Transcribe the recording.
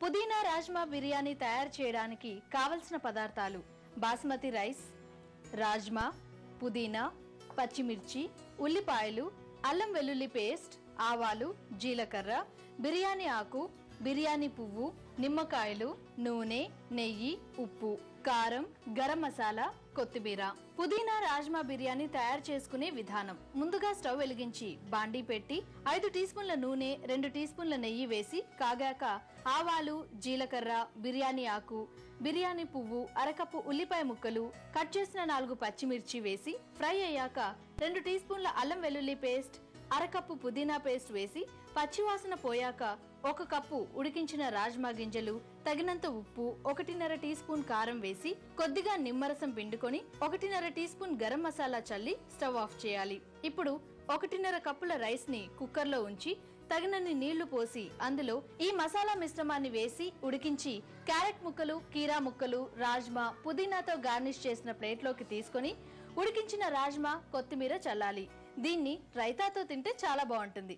పుదీనా రాజ్మా బిర్యానీ తయారు చేయడానికి కావలసిన పదార్థాలు: బాస్మతి రైస్, రాజ్మా, పుదీనా, పచ్చిమిర్చి, ఉల్లిపాయలు, అల్లం వెల్లుల్లి పేస్ట్, ఆవాలు, జీలకర్ర, బిర్యానీ ఆకు, బిర్యానీ పువ్వు, నిమ్మకాయలు, నూనె, నెయ్యి, ఉప్పు, కారం, గరం మసాలా, కొత్తిమీర. పుదీనా రాజ్మా బిర్యానీ తయారు చేసుకునే విధానం: ముందుగా స్టవ్ వెలిగించి బాండీ పెట్టి 5 టీ స్పూన్ల నూనె, 2 టీ స్పూన్ల నెయ్యి వేసి కాగాక ఆవాలు, జీలకర్ర, బిర్యానీ ఆకు, బిర్యానీ పువ్వు, అరకప్పు ఉల్లిపాయ ముక్కలు, కట్ చేసిన 4 పచ్చిమిర్చి వేసి ఫ్రై అయ్యాక 2 టీ స్పూన్ల అల్లం వెల్లుల్లి పేస్ట్, అరకప్పు పుదీనా పేస్ట్ వేసి పచ్చివాసన పోయాక 1 కప్పు ఉడికించిన రాజ్మా గింజలు, తగినంత ఉప్పు, 1.5 టీ స్పూన్ కారం వేసి కొద్దిగా నిమ్మరసం పిండుకొని 1.5 టీ స్పూన్ గరం మసాలా చల్లి స్టవ్ ఆఫ్ చేయాలి. ఇప్పుడు 1.5 కప్పుల రైస్ ని కుక్కర్ లో ఉంచి తగినన్ని నీళ్లు పోసి అందులో ఈ మసాలా మిశ్రమాన్ని వేసి ఉడికించి క్యారెట్ ముక్కలు, కీరా ముక్కలు, రాజ్మా, పుదీనాతో గార్నిష్ చేసిన ప్లేట్ లోకి తీసుకొని ఉడికించిన రాజ్మా, కొత్తిమీర చల్లాలి. దీన్ని రైతాతో తింటే చాలా బాగుంటుంది.